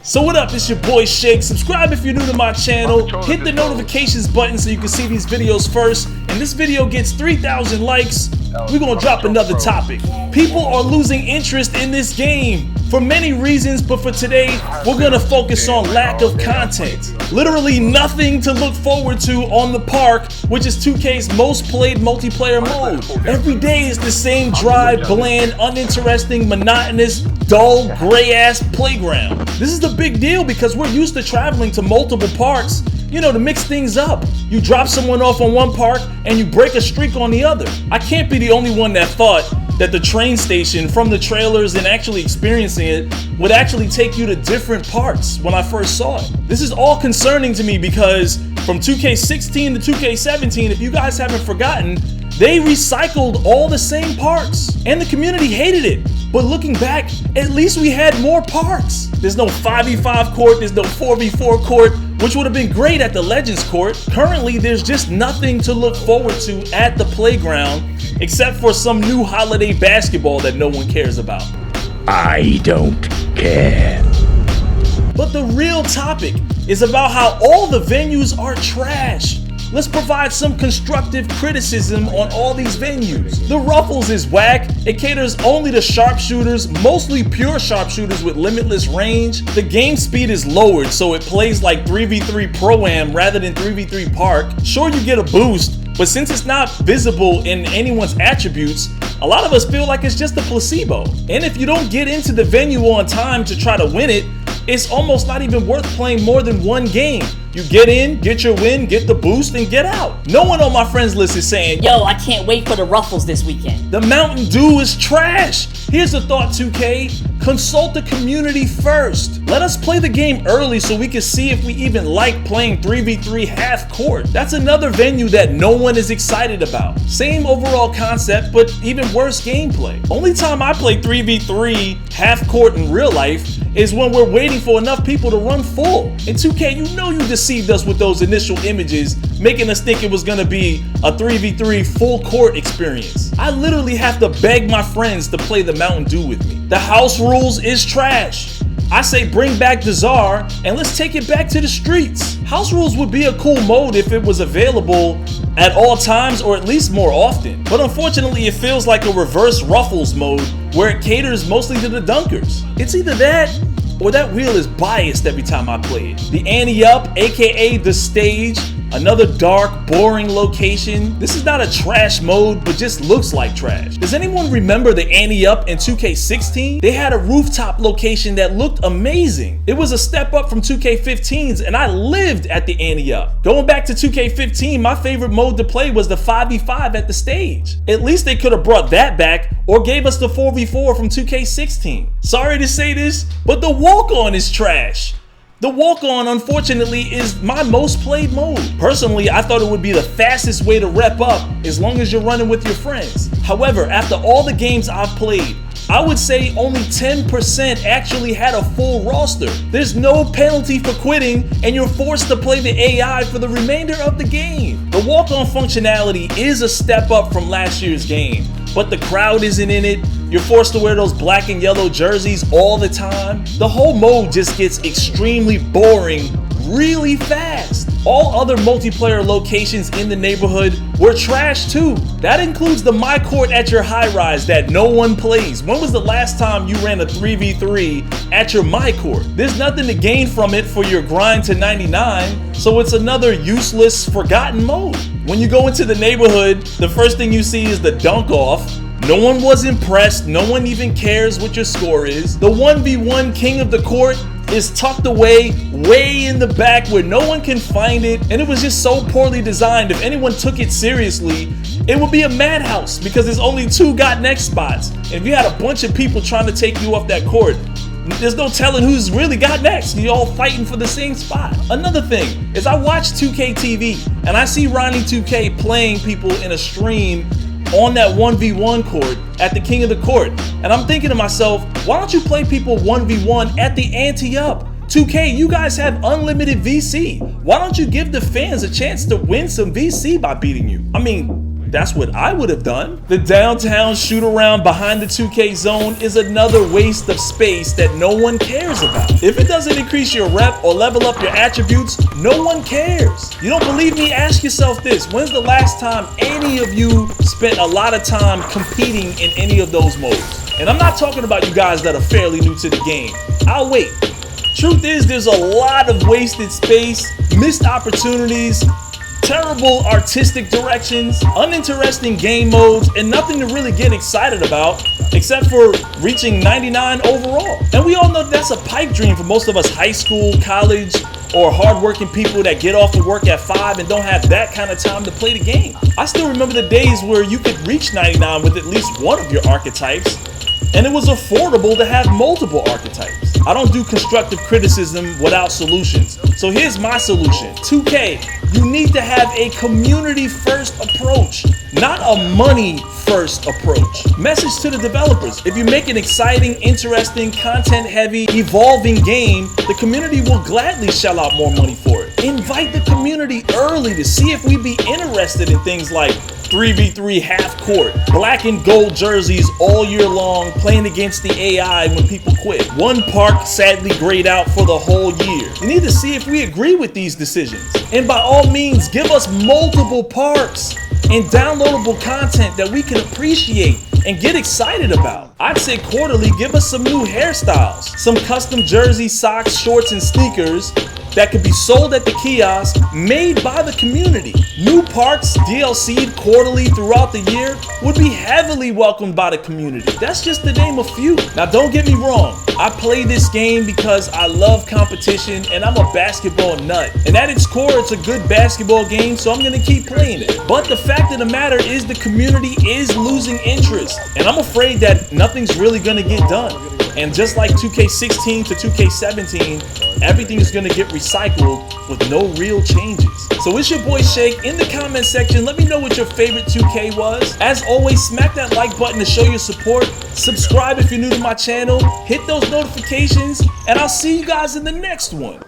So what up, it's your boy Shake. Subscribe if you're new to my channel, hit the notifications button so you can see these videos first, and this video gets 3,000 likes, we're gonna drop another topic. People are losing interest in this game for many reasons, but for today, we're gonna focus on lack of content. Literally nothing to look forward to on the park, which is 2K's most played multiplayer mode. Every day is the same dry, bland, uninteresting, monotonous, dull, gray-ass playground. This is the big deal because we're used to traveling to multiple parks, to mix things up. You drop someone off on one park and you break a streak on the other. I can't be the only one that thought that the train station from the trailers and actually experiencing it would actually take you to different parts when I first saw it. This is all concerning to me because from 2K16 to 2K17, if you guys haven't forgotten, they recycled all the same parts and the community hated it. But looking back, at least we had more parks. There's no 5v5 court, there's no 4v4 court, which would have been great at the Legends court. Currently, there's just nothing to look forward to at the playground except for some new holiday basketball that no one cares about. I don't care. But the real topic is about how all the venues are trash. Let's provide some constructive criticism on all these venues. The Ruffles is whack. It caters only to sharpshooters, mostly pure sharpshooters with limitless range. The game speed is lowered, so it plays like 3v3 Pro-Am rather than 3v3 Park. Sure, you get a boost, but since it's not visible in anyone's attributes, a lot of us feel like it's just a placebo. And if you don't get into the venue on time to try to win it, it's almost not even worth playing more than one game. You get in, get your win, get the boost, and get out. No one on my friends list is saying, yo, I can't wait for the Ruffles this weekend. The Mountain Dew is trash. Here's a thought, 2K. Consult the community first. Let us play the game early so we can see if we even like playing 3v3 half court. That's another venue that no one is excited about. Same overall concept, but even worse gameplay. Only time I play 3v3 half court in real life is when we're waiting for enough people to run full. In 2K, you know you deceived us with those initial images, making us think it was gonna be a 3v3 full court experience. I literally have to beg my friends to play the Mountain Dew with me. The house rules is trash. I say bring back Desire and let's take it back to the streets. House rules would be a cool mode if it was available at all times or at least more often. But unfortunately, it feels like a reverse Ruffles mode where it caters mostly to the dunkers. It's either that or that wheel is biased every time I play it. The Ante Up, aka the stage, another dark, boring location. This is not a trash mode, but just looks like trash. Does anyone remember the Ante Up in 2K16? They had a rooftop location that looked amazing. It was a step up from 2K15's, and I lived at the Ante Up. Going back to 2K15, my favorite mode to play was the 5v5 at the stage. At least they could have brought that back or gave us the 4v4 from 2K16. Sorry to say this, but the walk-on is trash. The walk-on, unfortunately, is my most played mode. Personally, I thought it would be the fastest way to rep up as long as you're running with your friends. However, after all the games I've played, I would say only 10% actually had a full roster. There's no penalty for quitting, and you're forced to play the AI for the remainder of the game. The walk-on functionality is a step up from last year's game, but the crowd isn't in it. You're forced to wear those black and yellow jerseys all the time. The whole mode just gets extremely boring really fast. All other multiplayer locations in the neighborhood were trash too. That includes the My Court at your high-rise that no one plays. When was the last time you ran a 3v3 at your My Court? There's nothing to gain from it for your grind to 99, so it's another useless, forgotten mode. When you go into the neighborhood, the first thing you see is the dunk off. No one was impressed, no one even cares what your score is. The 1v1 king of the court is tucked away way in the back where no one can find it, and it was just so poorly designed. If anyone took it seriously, it would be a madhouse because there's only 2 got next spots. And if you had a bunch of people trying to take you off that court, there's no telling who's really got next. You're all fighting for the same spot. Another thing is I watch 2K TV and I see Ronnie 2K playing people in a stream on that 1v1 court at the king of the court. And I'm thinking to myself, why don't you play people 1v1 at the Ante Up? 2K, you guys have unlimited VC. Why don't you give the fans a chance to win some VC by beating you? I mean, That's what I would have done. The downtown shoot around behind the 2K zone is another waste of space that no one cares about. If it doesn't increase your rep or level up your attributes, no one cares. You don't believe me? Ask yourself this. When's the last time any of you spent a lot of time competing in any of those modes? And I'm not talking about you guys that are fairly new to the game. I'll wait. Truth is, there's a lot of wasted space, missed opportunities, terrible artistic directions, uninteresting game modes, and nothing to really get excited about except for reaching 99 overall. And we all know that's a pipe dream for most of us high school, college, or hardworking people that get off of work at 5 and don't have that kind of time to play the game. I still remember the days where you could reach 99 with at least one of your archetypes, and it was affordable to have multiple archetypes. I don't do constructive criticism without solutions. So here's my solution. 2K, you need to have a community-first approach, not a money-first approach. Message to the developers. If you make an exciting, interesting, content-heavy, evolving game, the community will gladly shell out more money for it. Invite the community early to see if we'd be interested in things like 3v3 half court, black and gold jerseys all year long, playing against the AI when people quit. One park sadly grayed out for the whole year. You need to see if we agree with these decisions. And by all means, give us multiple parks and downloadable content that we can appreciate and get excited about. I'd say quarterly, give us some new hairstyles, some custom jerseys, socks, shorts, and sneakers that could be sold at the kiosk, made by the community. New parks, DLC'd quarterly throughout the year, would be heavily welcomed by the community. That's just to name a few. Now don't get me wrong, I play this game because I love competition and I'm a basketball nut. And at its core, it's a good basketball game, so I'm gonna keep playing it. But the fact of the matter is the community is losing interest, and I'm afraid that nothing's really gonna get done. And just like 2K16 to 2K17, everything is going to get recycled with no real changes. So it's your boy Shake. In the comment section, let me know what your favorite 2K was. As always, smack that like button to show your support. Subscribe if you're new to my channel. Hit those notifications, and I'll see you guys in the next one.